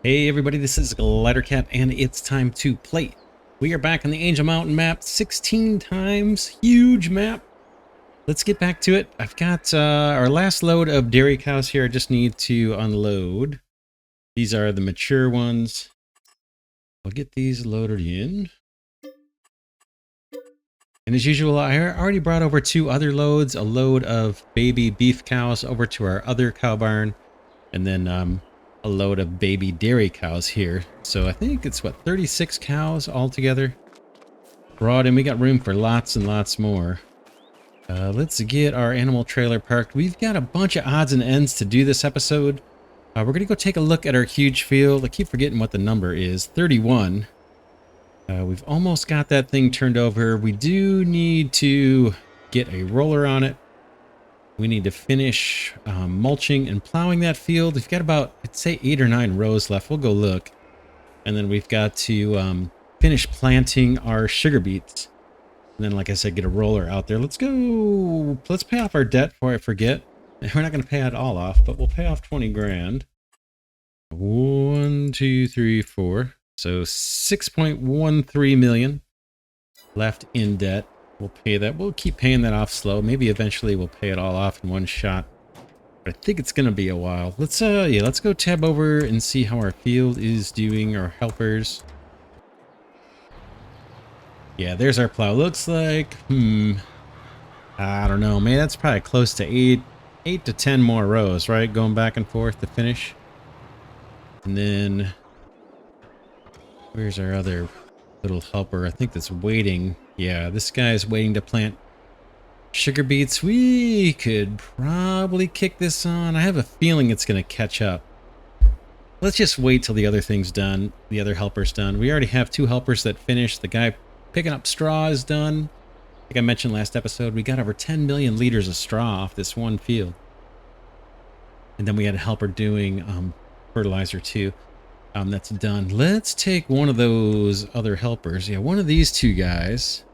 Hey everybody, this is Glidercat and it's time to play. We are back on the Angel Mountain map 16 times, huge map. Let's get back to it. I've got our last load of dairy cows here. I just need to unload. These are the mature ones. I'll get these loaded in. And as usual, I already brought over 2 other loads, a load of baby beef cows over to our other cow barn, and then a load of baby dairy cows here. So I think it's what, 36 cows altogether brought in. We got room for lots and lots more. Let's get our animal trailer parked. We've got a bunch of odds and ends to do this episode. We're gonna go take a look at our huge field. I keep forgetting what the number is, 31. We've almost got that thing turned over. We do need to get a roller on it. We need to finish mulching and plowing that field. We've got about, I'd say, 8 or 9 rows left. We'll go look. And then we've got to finish planting our sugar beets. And then, like I said, get a roller out there. Let's go. Let's pay off our debt before I forget. We're not going to pay it all off, but we'll pay off 20 grand. 1, 2, 3, 4. So 6.13 million left in debt. We'll pay that. We'll keep paying that off slow. Maybe eventually we'll pay it all off in one shot. But I think it's gonna be a while. Let's let's go tab over and see how our field is doing, our helpers. Yeah, there's our plow. Looks like, I don't know, man. That's probably close to 8 to 10 more rows, right? Going back and forth to finish. And then where's our other little helper? I think that's waiting. Yeah, this guy's waiting to plant sugar beets. We could probably kick this on. I have a feeling it's going to catch up. Let's just wait till the other thing's done. The other helper's done. We already have 2 helpers that finished. The guy picking up straw is done. Like I mentioned last episode, we got over 10 million liters of straw off this one field. And then we had a helper doing fertilizer too. That's done. Let's take one of those other helpers. Yeah, one of these 2 guys.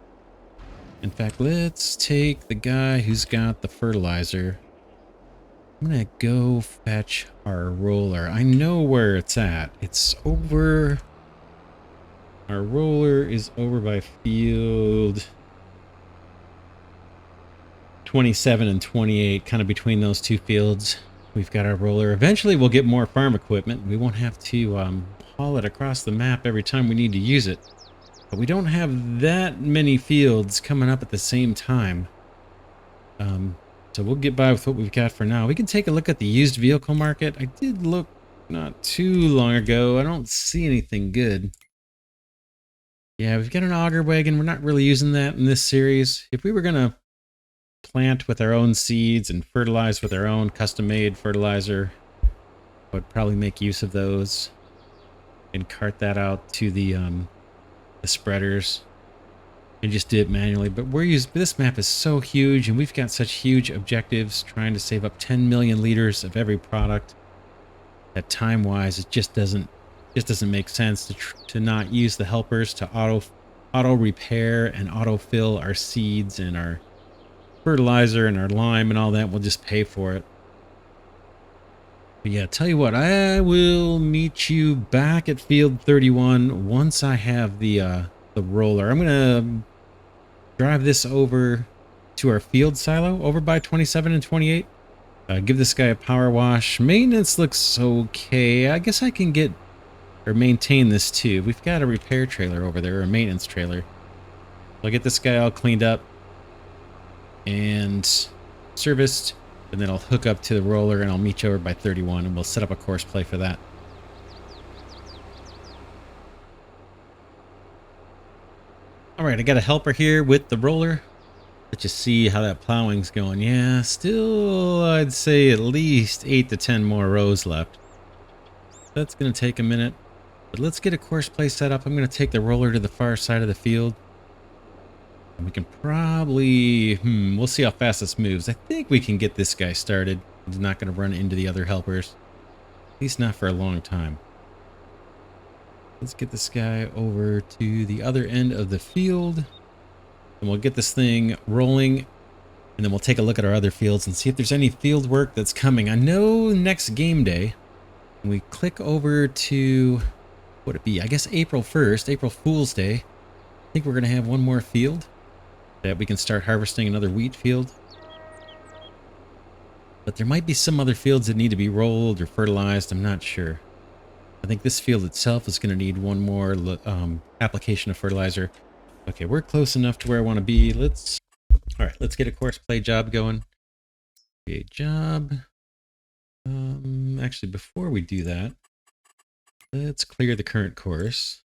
In fact, let's take the guy who's got the fertilizer. I'm gonna go fetch our roller. I know where it's at. It's over. Our roller is over by field 27 and 28, kind of between those 2 fields. We've got our roller. Eventually we'll get more farm equipment. We won't have to haul it across the map every time we need to use it. But we don't have that many fields coming up at the same time. So we'll get by with what we've got for now. We can take a look at the used vehicle market. I did look not too long ago. I don't see anything good. Yeah, we've got an auger wagon. We're not really using that in this series. If we were going to plant with our own seeds and fertilize with our own custom-made fertilizer, I would probably make use of those and cart that out to the spreaders and just do it manually. But this map is so huge and we've got such huge objectives trying to save up 10 million liters of every product that time-wise it just doesn't make sense to not use the helpers to auto repair and auto fill our seeds and our fertilizer and our lime and all that. We'll just pay for it. But yeah, tell you what, I will meet you back at field 31 once I have the roller. I'm gonna drive this over to our field silo over by 27 and 28. Give this guy a power wash. Maintenance looks okay. I guess I can get or maintain this too. We've got a repair trailer over there, or a maintenance trailer. I'll get this guy all cleaned up and serviced, and then I'll hook up to the roller and I'll meet you over by 31 and we'll set up a course play for that. Alright, I got a helper here with the roller. Let's just see how that plowing's going. Yeah, still I'd say at least 8 to 10 more rows left. That's going to take a minute, but let's get a course play set up. I'm going to take the roller to the far side of the field. We can probably, we'll see how fast this moves. I think we can get this guy started. He's not going to run into the other helpers. At least not for a long time. Let's get this guy over to the other end of the field. And we'll get this thing rolling. And then we'll take a look at our other fields and see if there's any field work that's coming. I know next game day, We click over to, what would it be? I guess April 1st, April Fool's Day. I think we're going to have one more field that we can start harvesting another wheat field. But there might be some other fields that need to be rolled or fertilized. I'm not sure. I think this field itself is going to need one more application of fertilizer. Okay, we're close enough to where I want to be. All right, let's get a course play job going. Create job. Actually, before we do that, let's clear the current course.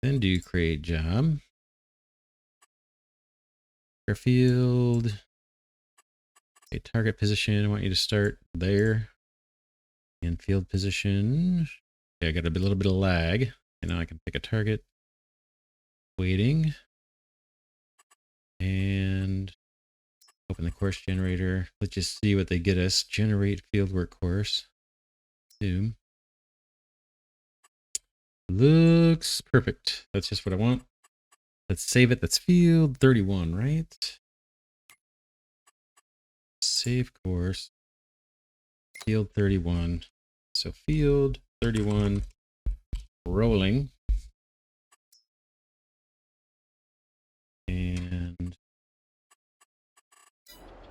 Then do create job. Airfield. Okay, target position. I want you to start there. And field position. Okay, I got a little bit of lag. And now I can pick a target. Waiting. And open the course generator. Let's just see what they get us. Generate fieldwork course. Zoom. Looks perfect. That's just what I want. Let's save it. That's field 31, right? Save course. Field 31. So field 31 rolling. And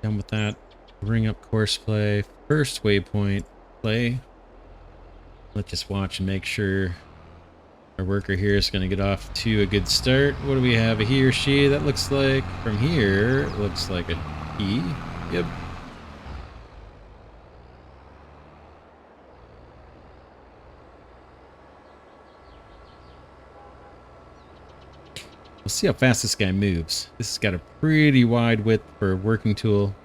done with that. Bring up course play. First waypoint play. Let's just watch and make sure our worker here is going to get off to a good start. What do we have? A he or she? That looks like, from here, it looks like a he. Yep. We'll see how fast this guy moves. This has got a pretty wide width for a working tool.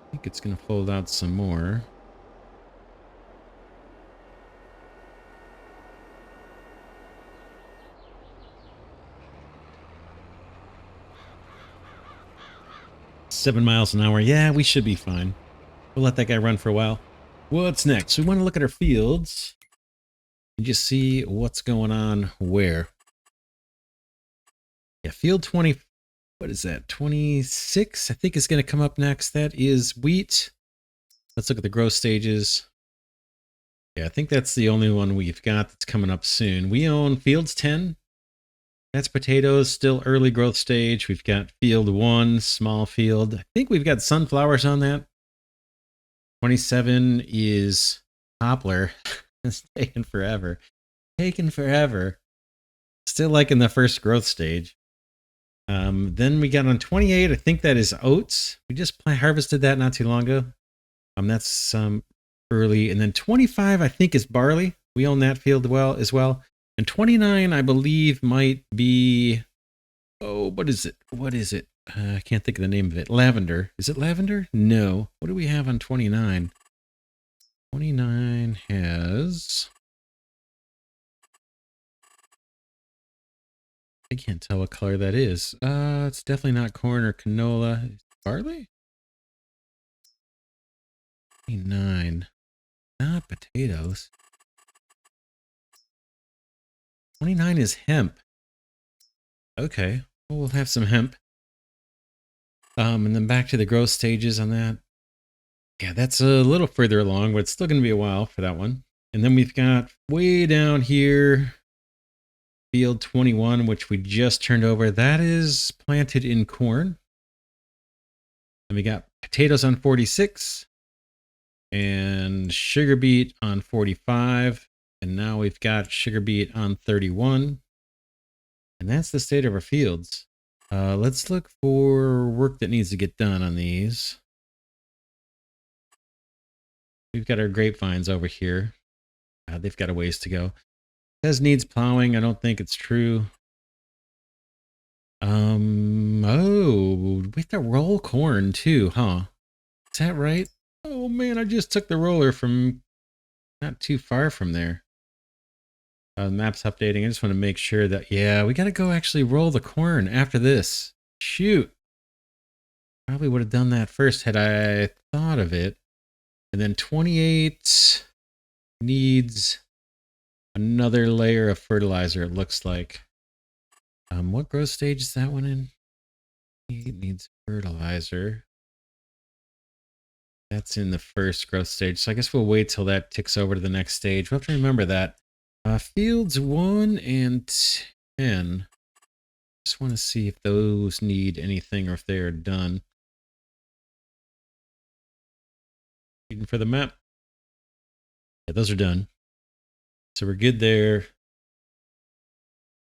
I think it's going to fold out some more. $7 miles an hour. Yeah, we should be fine. We'll let that guy run for a while. What's next? We want to look at our fields and just see what's going on where. Yeah, field 20. What is that? 26, I think, is going to come up next. That is wheat. Let's look at the growth stages. Yeah, I think that's the only one we've got that's coming up soon. We own fields 10. That's potatoes, still early growth stage. We've got field 1, small field. I think we've got sunflowers on that. 27 is poplar. It's taking forever. Taking forever. Still like in the first growth stage. Then we got on 28, I think that is oats. We just harvested that not too long ago. That's early. And then 25, I think, is barley. We own that field as well. And 29, I believe, might be, oh, what is it? What is it? I can't think of the name of it. Lavender. Is it lavender? No. What do we have on 29? 29 has, I can't tell what color that is. It's definitely not corn or canola. Barley? 29. Not potatoes. 29 is hemp. Okay. Well, we'll have some hemp. And then back to the growth stages on that. Yeah, that's a little further along, but it's still going to be a while for that one. And then we've got way down here, field 21, which we just turned over. That is planted in corn. And we got potatoes on 46 and sugar beet on 45. And now we've got sugar beet on 31. And that's the state of our fields. Let's look for work that needs to get done on these. We've got our grapevines over here. They've got a ways to go. It says needs plowing. I don't think it's true. Oh, we have to roll corn too, huh? Is that right? Oh man, I just took the roller from not too far from there. Map's updating. I just want to make sure that, yeah, we got to go actually roll the corn after this. Shoot. Probably would have done that first had I thought of it. And then 28 needs another layer of fertilizer, it looks like. What growth stage is that one in? It needs fertilizer. That's in the first growth stage. So I guess we'll wait till that ticks over to the next stage. We'll have to remember that. Fields 1 and 10. Just want to see if those need anything or if they are done. Waiting for the map. Yeah, those are done. So we're good there.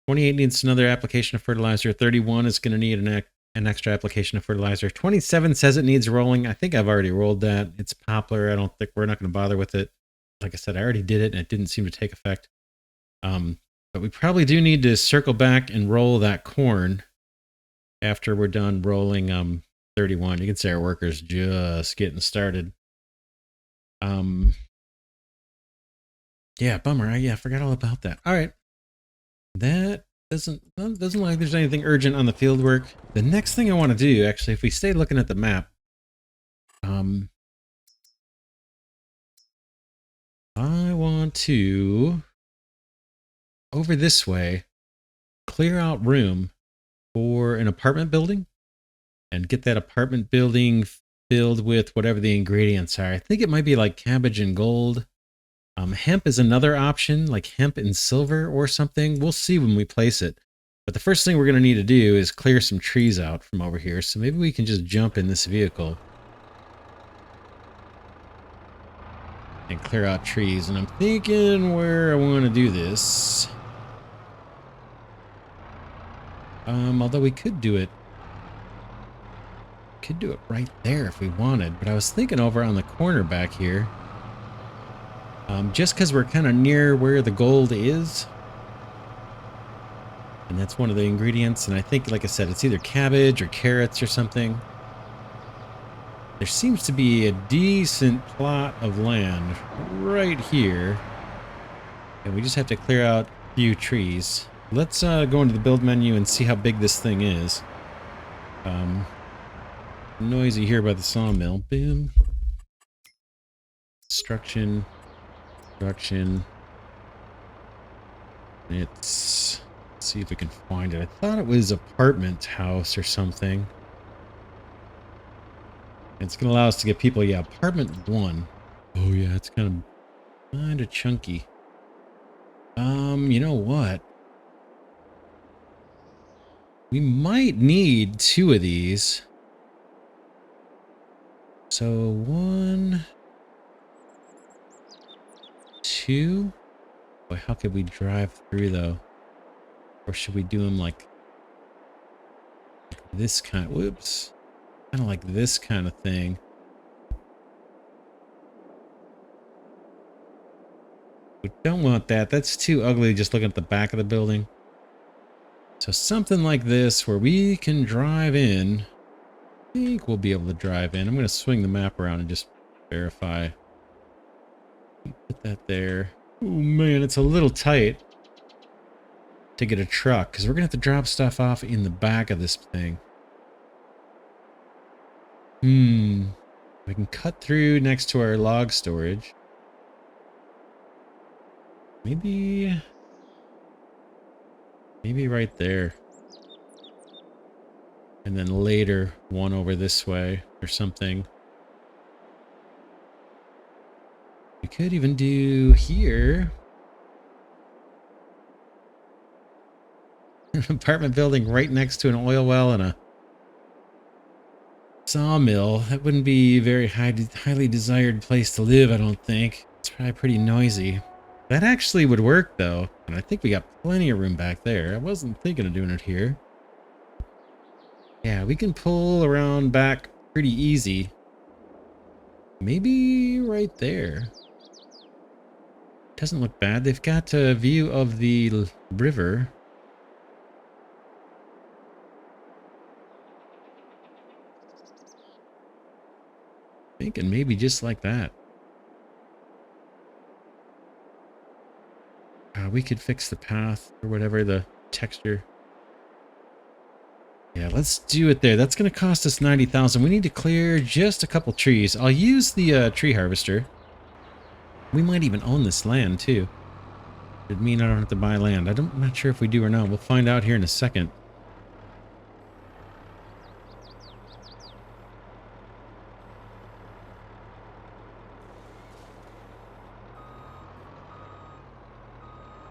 28 needs another application of fertilizer. 31 is going to need an extra application of fertilizer. 27 says it needs rolling. I think I've already rolled that. It's poplar. I don't think we're not going to bother with it. Like I said, I already did it and it didn't seem to take effect. But we probably do need to circle back and roll that corn after we're done rolling 31. You can say our workers just getting started. Yeah, bummer. I forgot all about that. All right. That doesn't look like there's anything urgent on the field work. The next thing I want to do, actually, if we stay looking at the map, I want to, over this way, clear out room for an apartment building and get that apartment building filled with whatever the ingredients are. I think it might be like cabbage and gold. Hemp is another option, like hemp and silver or something. We'll see when we place it. But the first thing we're going to need to do is clear some trees out from over here. So maybe we can just jump in this vehicle and clear out trees. And I'm thinking where I want to do this. Although we could do it. Could do it right there if we wanted. But I was thinking over on the corner back here. Just because we're kind of near where the gold is. And that's one of the ingredients. And I think, like I said, it's either cabbage or carrots or something. There seems to be a decent plot of land right here. And we just have to clear out a few trees. Let's go into the build menu and see how big this thing is. Noisy here by the sawmill. Boom. Construction. Production. Let's see if we can find it. I thought it was apartment house or something. It's going to allow us to get people. Yeah, apartment 1. Oh yeah, it's kind of chunky. You know what? We might need 2 of these. So 1, 2. Boy, how could we drive through though? Or should we do them like this kind? Whoops. Kind of like this kind of thing. We don't want that. That's too ugly just looking at the back of the building. So something like this where we can drive in. I think we'll be able to drive in. I'm going to swing the map around and just verify. Put that there. Oh man, it's a little tight to get a truck because we're going to have to drop stuff off in the back of this thing. We can cut through next to our log storage. Maybe right there. And then later, one over this way or something. We could even do here. An apartment building right next to an oil well and a sawmill. That wouldn't be a very highly desired place to live, I don't think. It's probably pretty noisy. That actually would work, though. And I think we got plenty of room back there. I wasn't thinking of doing it here. Yeah, we can pull around back pretty easy. Maybe right there. Doesn't look bad. They've got a view of the river. Thinking maybe just like that. We could fix the path or whatever, the texture. Yeah, let's do it there. That's going to cost us 90,000. We need to clear just a couple trees. I'll use the tree harvester. We might even own this land too. It'd mean I don't have to buy land. I'm not sure if we do or not. We'll find out here in a second.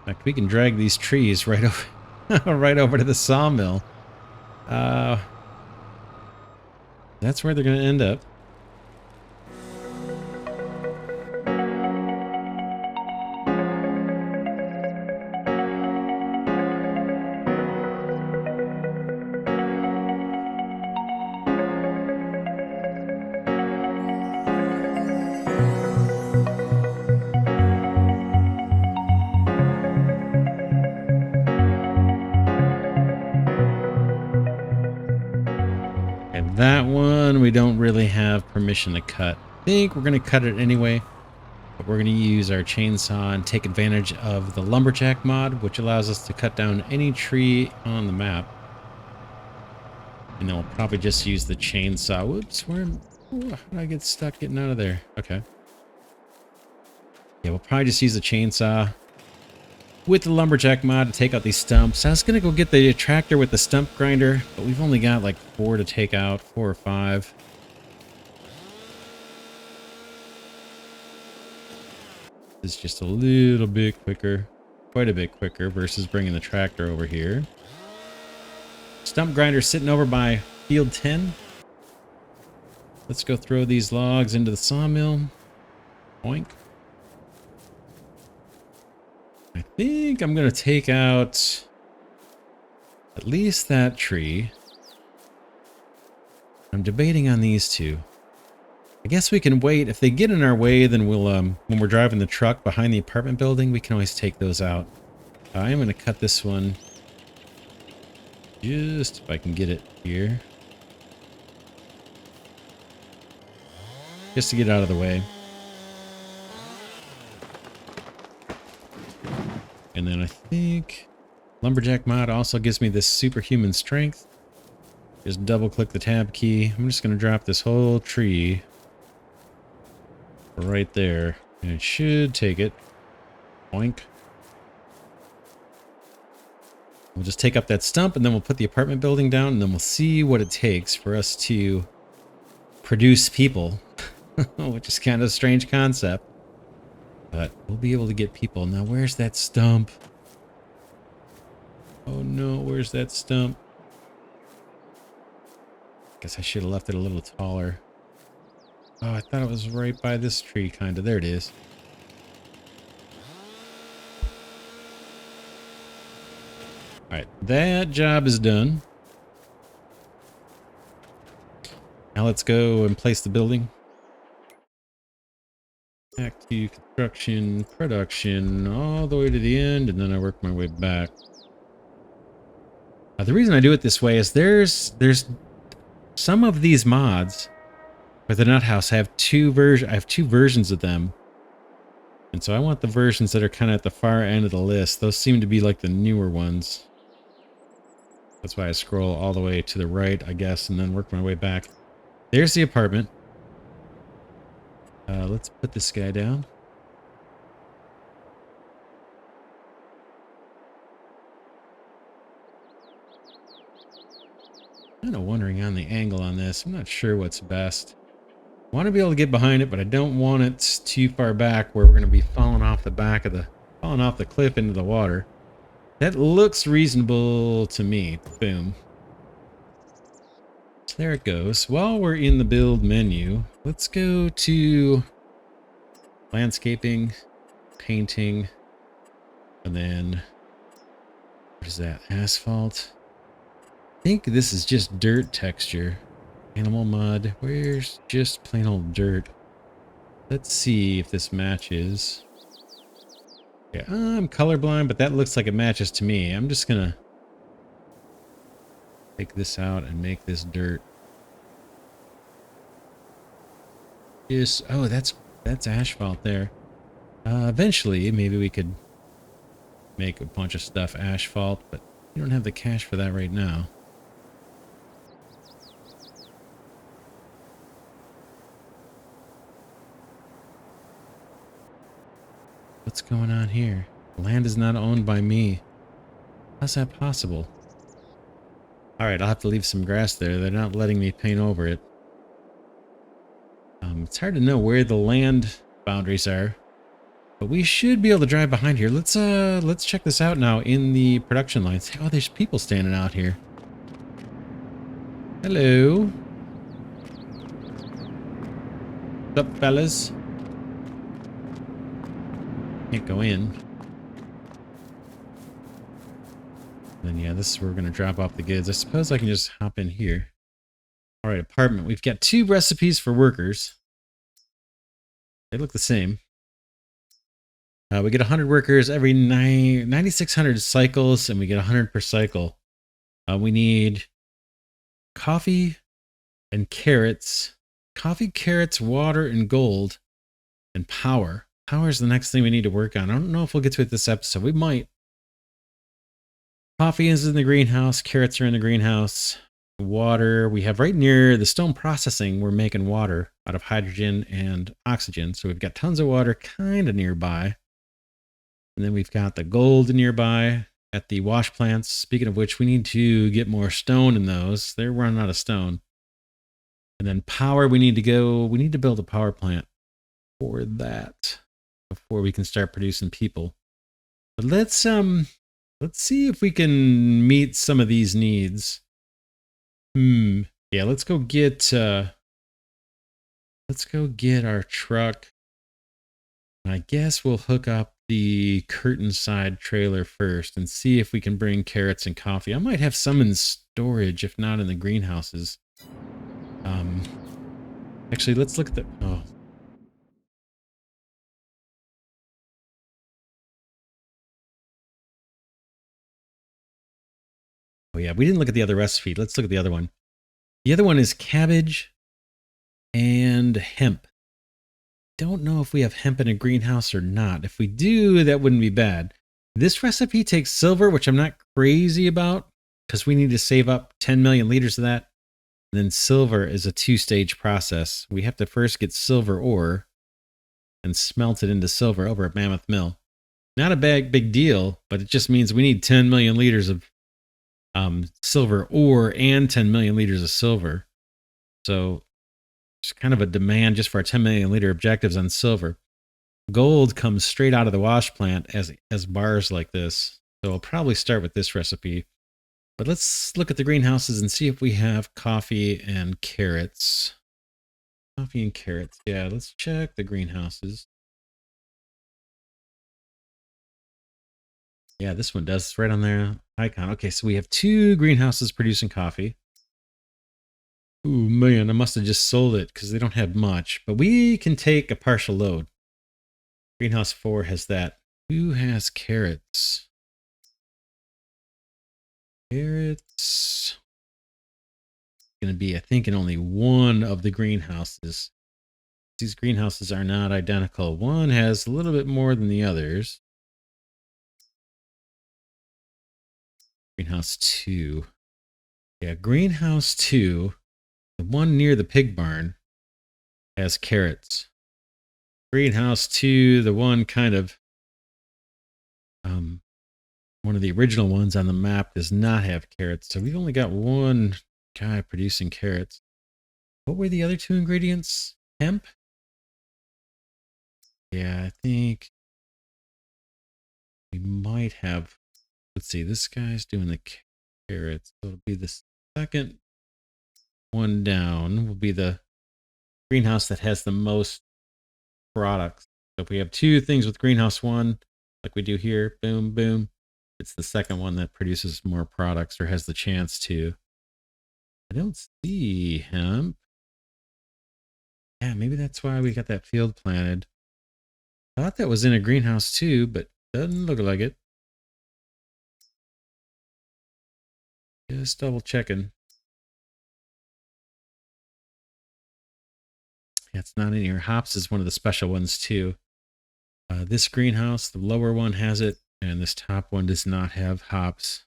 In fact, we can drag these trees right over, right over to the sawmill. That's where they're going to end up. And that one, we don't really have permission to cut. I think we're going to cut it anyway. But we're going to use our chainsaw and take advantage of the lumberjack mod, which allows us to cut down any tree on the map. And then we'll probably just use the chainsaw. Whoops, how did I get stuck getting out of there? Okay. Yeah, we'll probably just use the chainsaw with the lumberjack mod to take out these stumps. I was going to go get the tractor with the stump grinder, but we've only got like 4 to take out, 4 or 5. It's just a little bit quicker, quite a bit quicker versus bringing the tractor over here. Stump grinder sitting over by field 10. Let's go throw these logs into the sawmill. Boink. I think I'm going to take out at least that tree. I'm debating on these two. I guess we can wait. If they get in our way, then we'll, when we're driving the truck behind the apartment building, we can always take those out. I am going to cut this one. Just if I can get it here. Just to get out of the way. And then I think lumberjack mod also gives me this superhuman strength. Just double click the tab key. I'm just going to drop this whole tree right there. And it should take it. Boink. We'll just take up that stump and then we'll put the apartment building down and then we'll see what it takes for us to produce people. Which is kind of a strange concept. But we'll be able to get people. Now, where's that stump? Oh no, where's that stump? Guess I should have left it a little taller. Oh, I thought it was right by this tree, kind of. There it is. Alright, that job is done. Now let's go and place the building. Back to construction, production, all the way to the end, and then I work my way back. The reason I do it this way is there's some of these mods with the nut house I have two versions of them. And so I want the versions that are kind of at the far end of the list. Those seem to be like the newer ones. That's why I scroll all the way to the right, I guess, and then work my way back. There's the apartment. Let's put this guy down. Kind of wondering on the angle on this. I'm not sure what's best. I want to be able to get behind it, but I don't want it too far back where we're going to be falling off the cliff into the water. That looks reasonable to me. Boom. So there it goes. While we're in the build menu, let's go to landscaping, painting, and then what is that? Asphalt. I think this is just dirt texture. Animal mud. Where's just plain old dirt? Let's see if this matches. Yeah, I'm colorblind, but that looks like it matches to me. I'm just gonna take this out and make this dirt. Yes. Oh, that's asphalt there. Eventually, maybe we could make a bunch of stuff asphalt, but we don't have the cash for that right now. What's going on here? The land is not owned by me. How's that possible? Alright, I'll have to leave some grass there. They're not letting me paint over it. It's hard to know where the land boundaries are. But we should be able to drive behind here. Let's check this out now in the production lines. Oh, there's people standing out here. Hello. What's up, fellas? Can't go in. Then yeah, this is where we're gonna drop off the goods. I suppose I can just hop in here. All right, apartment. We've got 2 recipes for workers. They look the same. We get 100 workers every 9,600 cycles, and we get 100 per cycle. We need coffee and carrots. Coffee, carrots, water, and gold. And power. Power is the next thing we need to work on. I don't know if we'll get to it this episode. We might. Coffee is in the greenhouse. Carrots are in the greenhouse. Water. We have right near the stone processing. We're making water out of hydrogen and oxygen. So we've got tons of water kind of nearby. And then we've got the gold nearby at the wash plants. Speaking of which, we need to get more stone in those. They're running out of stone. And then power, we need to build a power plant for that before we can start producing people. But let's see if we can meet some of these needs. Yeah, let's go get our truck. I guess we'll hook up the curtain side trailer first and see if we can bring carrots and coffee. I might have some in storage, if not in the greenhouses. Actually, let's look at the... Oh. Oh yeah, we didn't look at the other recipe. Let's look at the other one. The other one is cabbage and hemp. Don't know if we have hemp in a greenhouse or not. If we do, that wouldn't be bad. This recipe takes silver, which I'm not crazy about because we need to save up 10 million liters of that. And then silver is a 2-stage process. We have to first get silver ore and smelt it into silver over at Mammoth Mill. Not a big deal, but it just means we need 10 million liters of silver ore and 10 million liters of silver. So it's kind of a demand just for our 10 million liter objectives on silver. Gold comes straight out of the wash plant as bars like this. So I'll probably start with this recipe. But let's look at the greenhouses and see if we have coffee and carrots. Coffee and carrots. Yeah, let's check the greenhouses. Yeah, this one does. It's right on there. Icon. Okay, so we have 2 greenhouses producing coffee. Ooh, man, I must have just sold it because they don't have much. But we can take a partial load. Greenhouse 4 has that. Who has carrots? Carrots. Going to be, I think, in only one of the greenhouses. These greenhouses are not identical. One has a little bit more than the others. Greenhouse 2. Yeah, greenhouse 2, the one near the pig barn, has carrots. Greenhouse 2, the one kind of one of the original ones on the map, does not have carrots. So we've only got one guy producing carrots. What were the other 2 ingredients? Hemp? Yeah, I think we might have... Let's see, this guy's doing the carrots. So it'll be the second one down. Will be the greenhouse that has the most products. So if we have 2 things with greenhouse 1, like we do here, boom, boom, it's the second one that produces more products or has the chance to. I don't see hemp. Yeah, maybe that's why we got that field planted. I thought that was in a greenhouse too, but doesn't look like it. Just double checking. Yeah, it's not in here. Hops is one of the special ones too. This greenhouse, the lower one has it, and this top one does not have hops.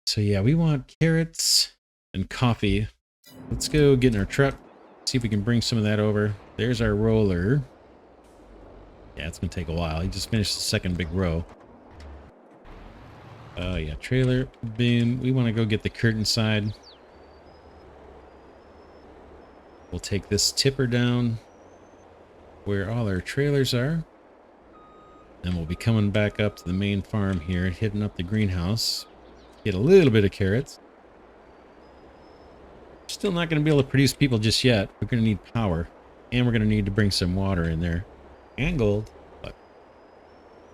So yeah, we want carrots and coffee. Let's go get in our truck, see if we can bring some of that over. There's our roller. Yeah, it's gonna take a while. He just finished the second big row. Oh yeah, trailer, boom. We want to go get the curtain side. We'll take this tipper down. where all our trailers are. And we'll be coming back up to the main farm here, hitting up the greenhouse. Get a little bit of carrots. Still not going to be able to produce people just yet. We're going to need power. And we're going to need to bring some water in there. And gold. But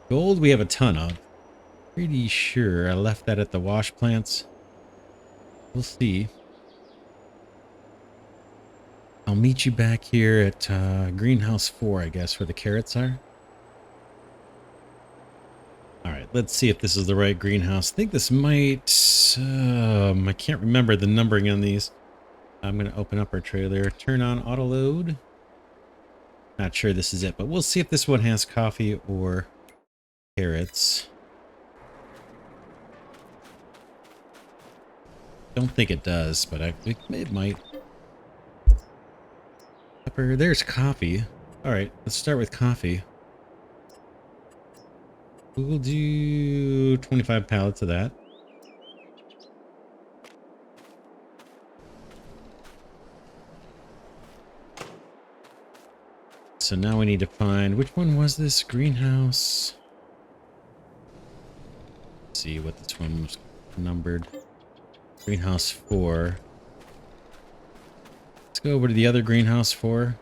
gold we have a ton of. Pretty sure I left that at the wash plants. We'll see. I'll meet you back here at greenhouse 4, I guess, where the carrots are. Alright, let's see if this is the right greenhouse. I think this might... I can't remember the numbering on these. I'm going to open up our trailer, turn on auto load. Not sure this is it, but we'll see if this one has coffee or carrots. Don't think it does, but I think it might. Pepper, there's coffee. Alright, let's start with coffee. We'll do 25 pallets of that. So now we need to find, which one was this? Greenhouse. Let's see what this one was numbered. Greenhouse 4. Let's go over to the other greenhouse 4.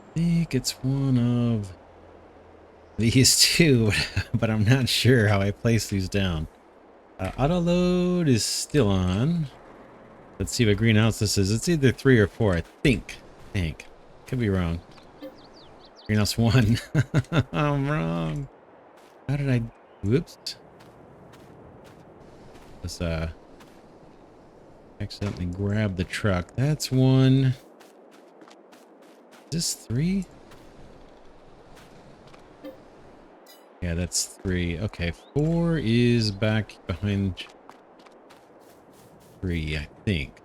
I think it's one of these two, but I'm not sure how I place these down. Auto load is still on. Let's see what greenhouse this is. It's either 3 or 4, I think. Could be wrong. Greenhouse 1. I'm wrong. How did I... Whoops. Let's accidentally grab the truck. That's 1. Is this 3? Yeah, that's 3. Okay, 4 is back behind 3, I think.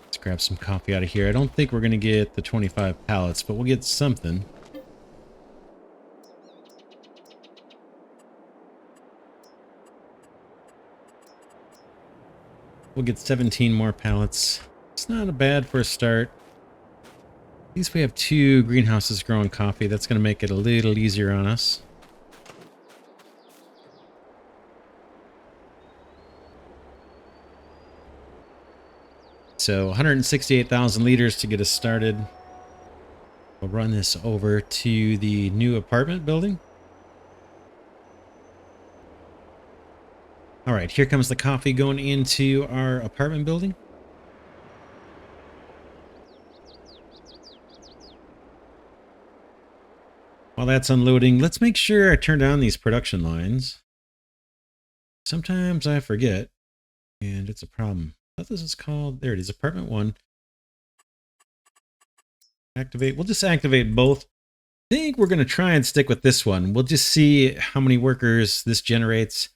Let's grab some coffee out of here. I don't think we're going to get the 25 pallets, but we'll get something. We'll get 17 more pallets. It's not bad for a start. At least we have 2 greenhouses growing coffee. That's going to make it a little easier on us. So 168,000 liters to get us started. We'll run this over to the new apartment building. All right, here comes the coffee going into our apartment building. While that's unloading, let's make sure I turn down these production lines. Sometimes I forget, and it's a problem. What this is called? There it is, apartment 1. Activate. We'll just activate both. I think we're going to try and stick with this one. We'll just see how many workers this generates.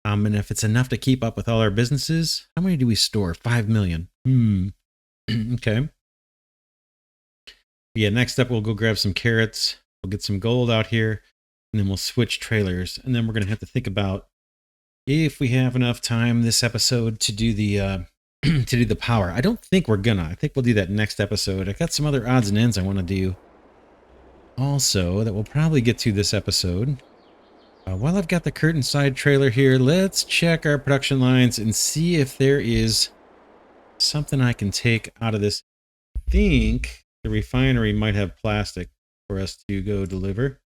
And if it's enough to keep up with all our businesses. How many do we store? 5 million. Okay. Yeah, next up we'll go grab some carrots. We'll get some gold out here. And then we'll switch trailers. And then we're going to have to think about if we have enough time this episode to do the to do the power. I don't think we're gonna. I think we'll do that next episode. I got some other odds and ends I want to do also that we'll probably get to this episode. While I've got the curtain side trailer here, let's check our production lines and see if there is something I can take out of this. I think the refinery might have plastic for us to go deliver.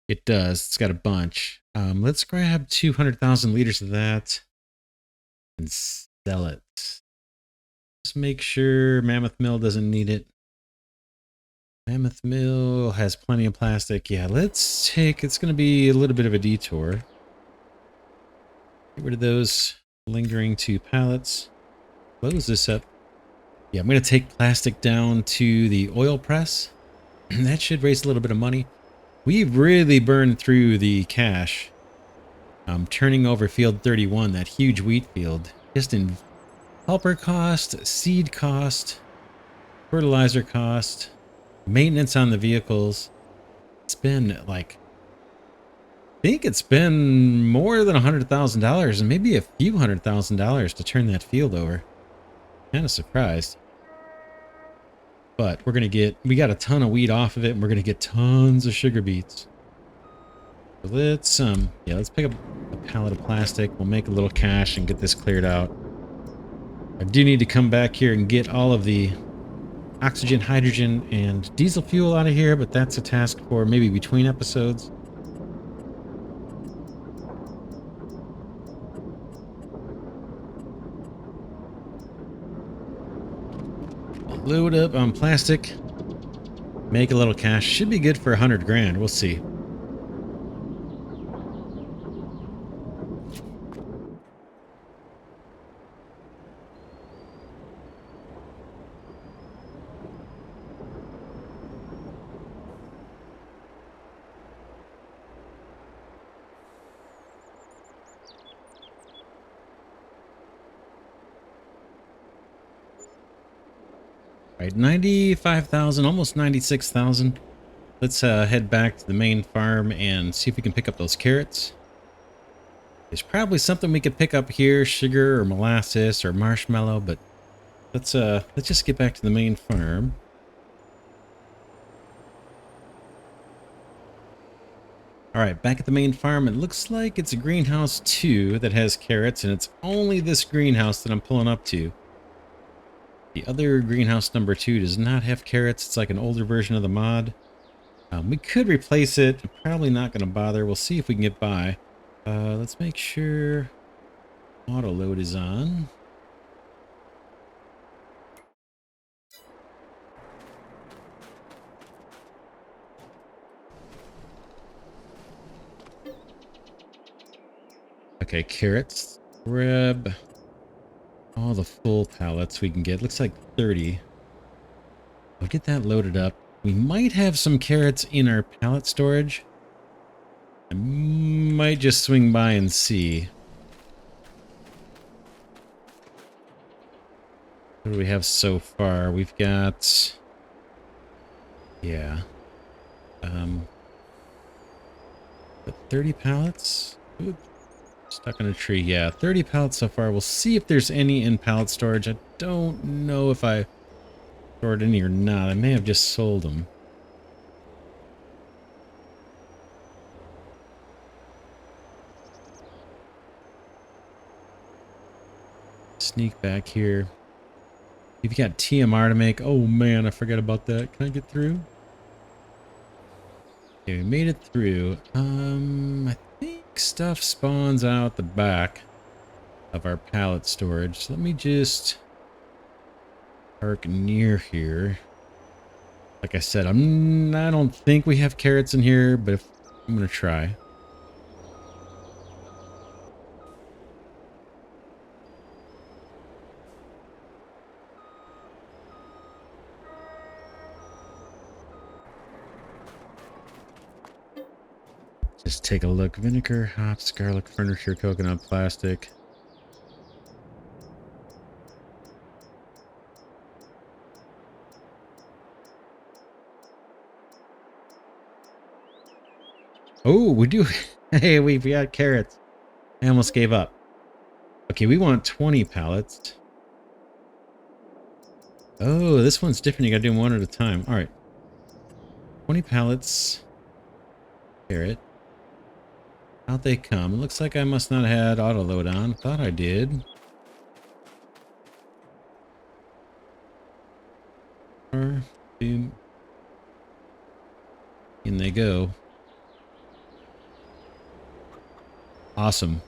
It does. It's got a bunch. Let's grab 200,000 liters of that and sell it. Just make sure Mammoth Mill doesn't need it. Mammoth Mill has plenty of plastic. Yeah, let's take, it's going to be a little bit of a detour. Get rid of those lingering 2 pallets. Close this up. Yeah, I'm going to take plastic down to the oil press. That should raise a little bit of money. We've really burned through the cash. Turning over field 31, that huge wheat field, just in helper cost, seed cost, fertilizer cost, maintenance on the vehicles. It's been like, I think it's been more than $100,000 and maybe a few $100,000 to turn that field over. Kind of surprised. But we're going to get, we got a ton of wheat off of it, and we're going to get tons of sugar beets. So let's, yeah, let's pick up a pallet of plastic. We'll make a little cash and get this cleared out. I do need to come back here and get all of the oxygen, hydrogen, and diesel fuel out of here, but that's a task for maybe between episodes. Load up on plastic. Make a little cash. Should be good for 100 grand. We'll see. All right, 95,000, almost 96,000. Let's head back to the main farm and see if we can pick up those carrots. There's probably something we could pick up here, sugar or molasses or marshmallow, but let's just get back to the main farm. All right, back at the main farm. It looks like it's a greenhouse 2 that has carrots, and it's only this greenhouse that I'm pulling up to. The other greenhouse number 2 does not have carrots. It's like an older version of the mod. We could replace it. I'm probably not going to bother. We'll see if we can get by. Let's make sure auto load is on. Okay, carrots. Grab all the full pallets we can get. Looks like 30. I'll get that loaded up. We might have some carrots in our pallet storage. I might just swing by and see. What do we have so far? We've got... yeah. 30 pallets? Ooh, stuck in a tree. Yeah, 30 pallets so far. We'll see if there's any in pallet storage. I don't know if I stored any or not. I may have just sold them. Sneak back here. You've got TMR to make. Oh man, I forgot about that. Can I get through? Okay, we made it through. I think stuff spawns out the back of our pallet storage. So let me just park near here. Like I said, I don't think we have carrots in here, but I'm gonna try. Just take a look. Vinegar, hops, garlic, furniture, coconut, plastic. Oh, we do. Hey, we got carrots. I almost gave up. Okay, we want 20 pallets. Oh, this one's different. You gotta do them one at a time. All right. 20 pallets. Carrot. Out they come. It looks like I must not have had auto load on. Thought I did. Boom. In they go. Awesome.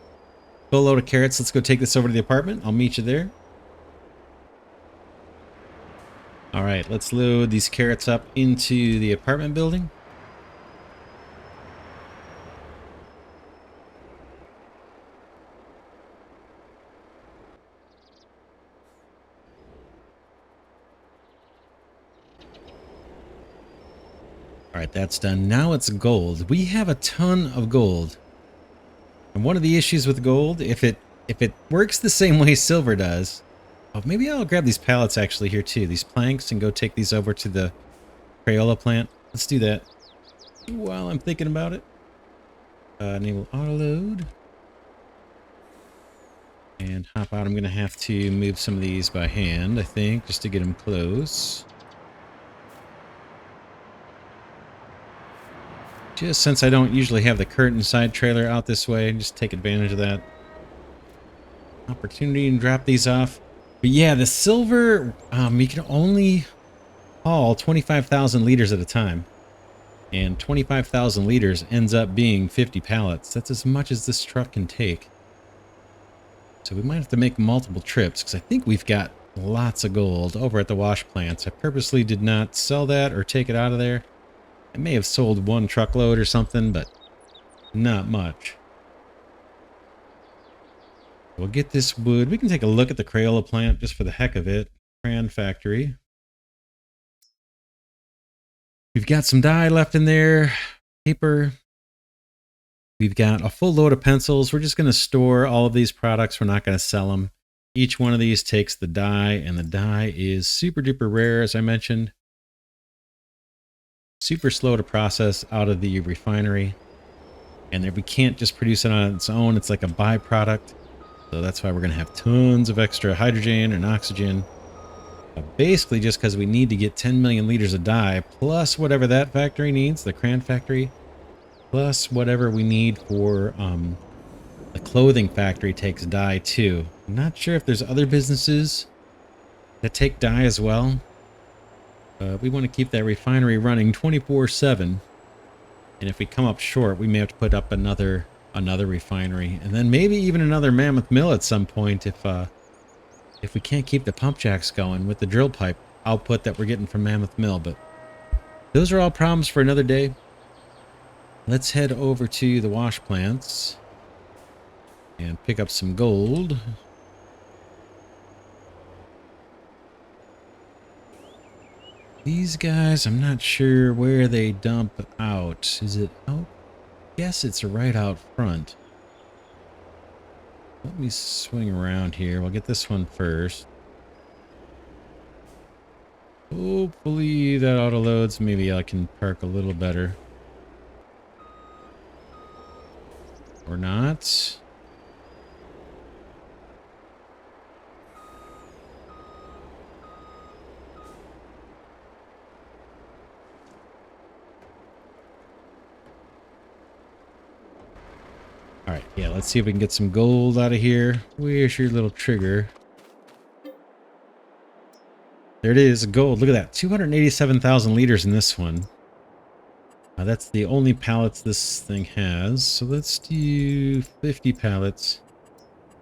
Full load of carrots. Let's go take this over to the apartment. I'll meet you there. All right, right, let's load these carrots up into the apartment building. All right, that's done. Now it's gold. We have a ton of gold. And one of the issues with gold, if it works the same way silver does, oh, maybe I'll grab these pallets actually here too, these planks, and go take these over to the Crayola plant. Let's do that while I'm thinking about it. Enable auto load. And hop out. I'm going to have to move some of these by hand, I think, just to get them close. Just since I don't usually have the curtain side trailer out this way, just take advantage of that opportunity and drop these off. But yeah, the silver, you can only haul 25,000 liters at a time. And 25,000 liters ends up being 50 pallets. That's as much as this truck can take. So we might have to make multiple trips, because I think we've got lots of gold over at the wash plants. I purposely did not sell that or take it out of there. I may have sold one truckload or something, but not much. We'll get this wood. We can take a look at the Crayola plant just for the heck of it. Crayon factory. We've got some dye left in there. Paper. We've got a full load of pencils. We're just going to store all of these products. We're not going to sell them. Each one of these takes the dye, and the dye is super duper rare, as I mentioned. Super slow to process out of the refinery. And we can't just produce it on its own. It's like a byproduct. So that's why we're going to have tons of extra hydrogen and oxygen. Basically just because we need to get 10 million liters of dye, plus whatever that factory needs, the crayon factory, plus whatever we need for the clothing factory takes dye too. I'm not sure if there's other businesses that take dye as well. We want to keep that refinery running 24/7. And if we come up short, we may have to put up another refinery, and then maybe even another mammoth mill at some point if we can't keep the pump jacks going with the drill pipe output that we're getting from Mammoth Mill. But those are all problems for another day. Let's head over to the wash plants and pick up some gold. These guys, I'm not sure where they dump out. Is it out? Yes, it's right out front. Let me swing around here. We'll get this one first. Hopefully that auto loads. Maybe I can park a little better. Or not. Alright, yeah, let's see if we can get some gold out of here. Where's your little trigger? There it is, gold. Look at that. 287,000 liters in this one. That's the only pallets this thing has. So let's do 50 pallets.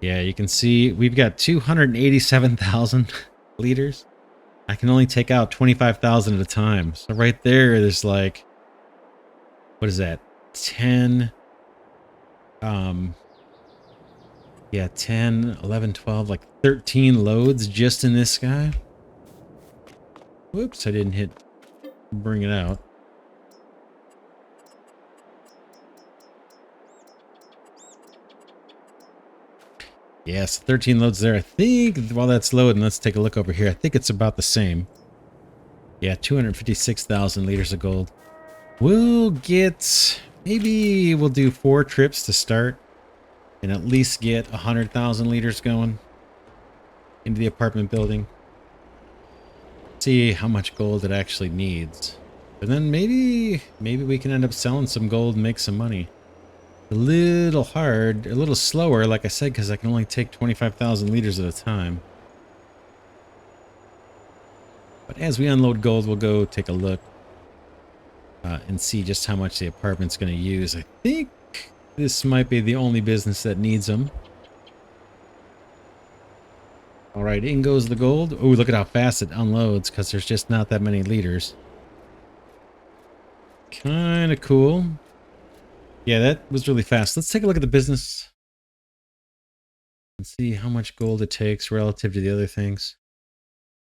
Yeah, you can see we've got 287,000 liters. I can only take out 25,000 at a time. So right there's like, what is that? 10... yeah, 10, 11, 12, like 13 loads just in this guy. Whoops, I didn't hit bring it out. Yes, 13 loads there. I think while that's loading, let's take a look over here. I think it's about the same. Yeah, 256,000 liters of gold. We'll get... Maybe we'll do 4 trips to start and at least get 100,000 liters going into the apartment building. See how much gold it actually needs. And then maybe we can end up selling some gold and make some money. A little hard, a little slower, like I said, because I can only take 25,000 liters at a time. But as we unload gold, we'll go take a look. And see just how much the apartment's going to use. I think this might be the only business that needs them. All right, in goes the gold. Oh, look at how fast it unloads because there's just not that many liters. Kind of cool. Yeah, that was really fast. Let's take a look at the business and see how much gold it takes relative to the other things.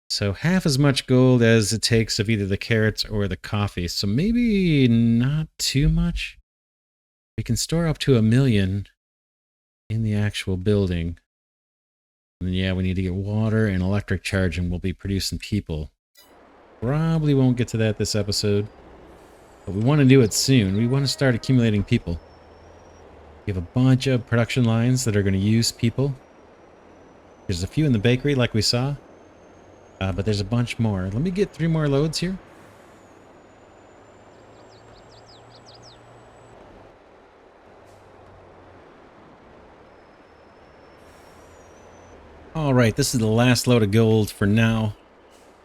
So half as much gold as it takes of either the carrots or the coffee. So maybe not too much. We can store up to 1,000,000 in the actual building. And then, yeah, we need to get water and electric charge, and we'll be producing people. Probably won't get to that this episode, but we want to do it soon. We want to start accumulating people. We have a bunch of production lines that are going to use people. There's a few in the bakery like we saw, but there's a bunch more. Let me get 3 more loads here. All right, this is the last load of gold for now.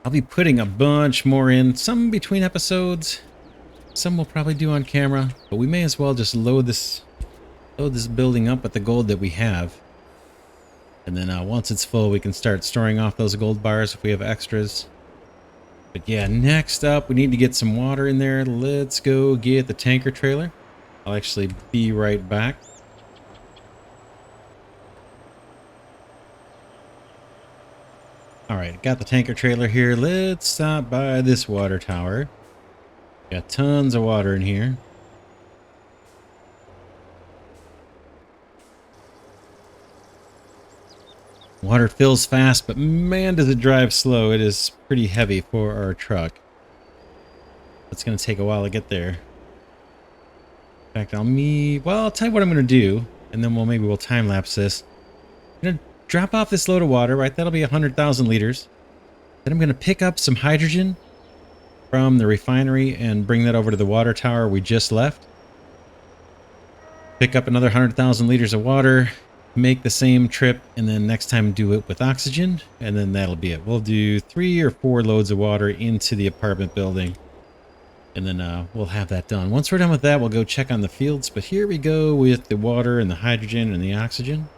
I'll be putting a bunch more in, some between episodes. Some we'll probably do on camera, but we may as well just load this building up with the gold that we have. And then once it's full, we can start storing off those gold bars if we have extras. But yeah, next up, we need to get some water in there. Let's go get the tanker trailer. I'll actually be right back. All right, got the tanker trailer here. Let's stop by this water tower. Got tons of water in here. Water fills fast, but man, does it drive slow. It is pretty heavy for our truck. It's going to take a while to get there. In fact, I'll tell you what I'm going to do, and then maybe we'll time lapse this. I'm going to drop off this load of water, right? That'll be 100,000 liters. Then I'm going to pick up some hydrogen from the refinery and bring that over to the water tower we just left. Pick up another 100,000 liters of water, make the same trip, and then next time do it with oxygen, and then that'll be it. We'll do 3 or 4 loads of water into the apartment building, and then we'll have that done. Once we're done with that, we'll go check on the fields, but here we go with the water and the hydrogen and the oxygen.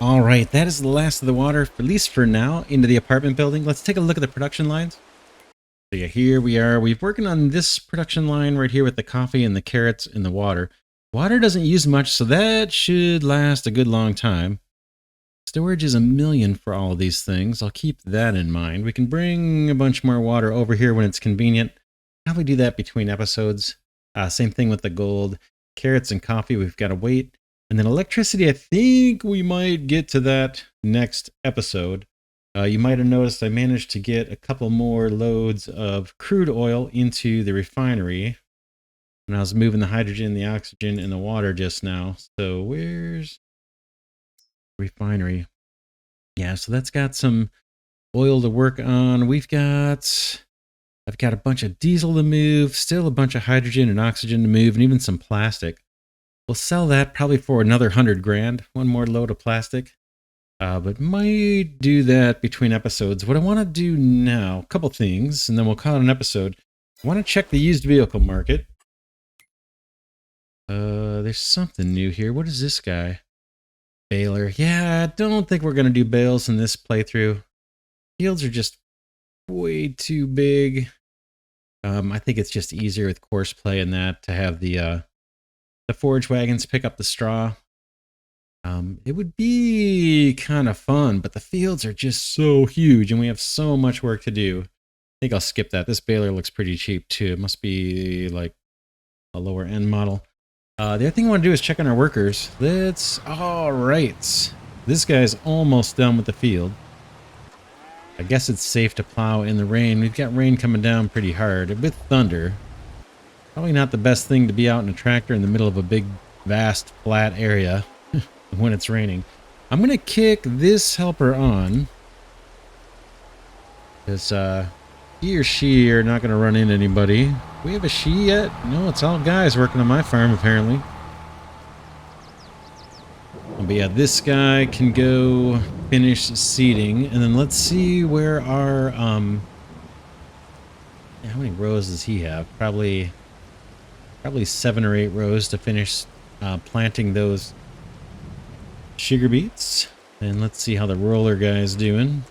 All right, that is the last of the water, at least for now, into the apartment building. Let's take a look at the production lines. So yeah, here we are. We're working on this production line right here with the coffee and the carrots and the water. Water doesn't use much, so that should last a good long time. Storage is 1,000,000 for all of these things. I'll keep that in mind. We can bring a bunch more water over here when it's convenient. Probably do that between episodes. Same thing with the gold. Carrots and coffee, we've got to wait. And then electricity, I think we might get to that next episode. You might have noticed I managed to get a couple more loads of crude oil into the refinery when I was moving the hydrogen, the oxygen, and the water just now. So where's refinery? Yeah, so that's got some oil to work on. I've got a bunch of diesel to move, still a bunch of hydrogen and oxygen to move, and even some plastic. We'll sell that probably for another 100 grand. One more load of plastic. But might do that between episodes. What I want to do now, a couple things, and then we'll call it an episode. I want to check the used vehicle market. There's something new here. What is this guy? Baler. Yeah, I don't think we're going to do bales in this playthrough. Fields are just way too big. I think it's just easier with course play and that to have the forage wagons pick up the straw. It would be kind of fun, but the fields are just so huge and we have so much work to do. I think I'll skip that. This baler looks pretty cheap too. It must be like a lower end model. The other thing I want to do is check on our workers. All right. This guy's almost done with the field. I guess it's safe to plow in the rain. We've got rain coming down pretty hard with thunder. Probably not the best thing to be out in a tractor in the middle of a big, vast, flat area when it's raining. I'm going to kick this helper on because he or she are not going to run into anybody. Do we have a she yet? No, it's all guys working on my farm apparently. But yeah, this guy can go finish seeding, and then let's see where our how many rows does he have? Probably 7 or 8 rows to finish planting those sugar beets. And let's see how the roller guy's doing.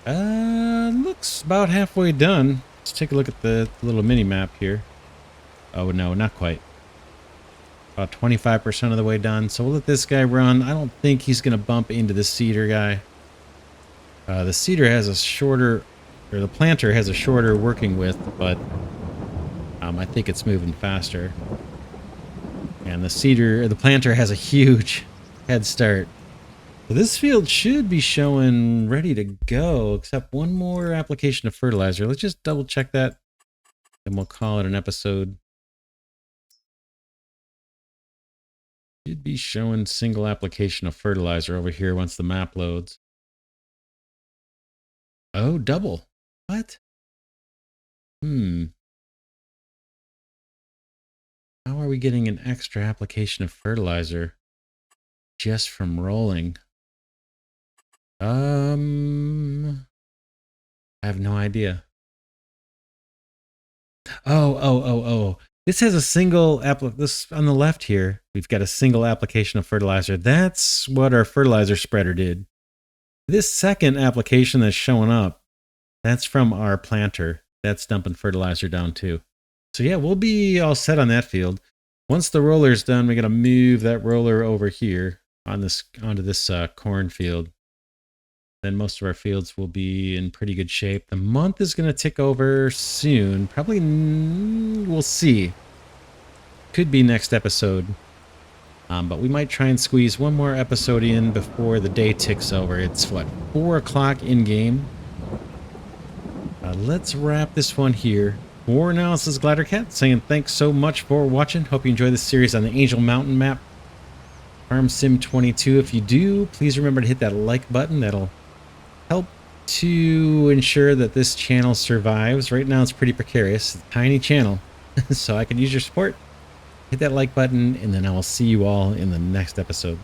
Looks about halfway done. Let's take a look at the little mini map here. Oh no, not quite. About 25% of the way done. So we'll let this guy run. I don't think he's going to bump into the seeder guy. The seeder has a shorter, or the planter has a shorter working width, but I think it's moving faster. And the planter has a huge head start. So this field should be showing ready to go, except one more application of fertilizer. Let's just double check that, and we'll call it an episode. Should be showing single application of fertilizer over here once the map loads. Oh, double. What? How are we getting an extra application of fertilizer just from rolling? I have no idea. Oh. This has a single this on the left here. We've got a single application of fertilizer. That's what our fertilizer spreader did. This second application that's showing up, that's from our planter. That's dumping fertilizer down too. So yeah, we'll be all set on that field. Once the roller's done, we got to move that roller over here on onto this cornfield. Then most of our fields will be in pretty good shape. The month is going to tick over soon. Probably, we'll see. Could be next episode. But we might try and squeeze one more episode in before the day ticks over. It's, what, 4 o'clock in-game? Let's wrap this one here. For now, this is Glidercat saying thanks so much for watching. Hope you enjoy this series on the Angel Mountain map. Farm Sim 22. If you do, please remember to hit that like button. That'll help to ensure that this channel survives. Right now it's pretty precarious. It's a tiny channel. So I could use your support. Hit that like button, and then I will see you all in the next episode.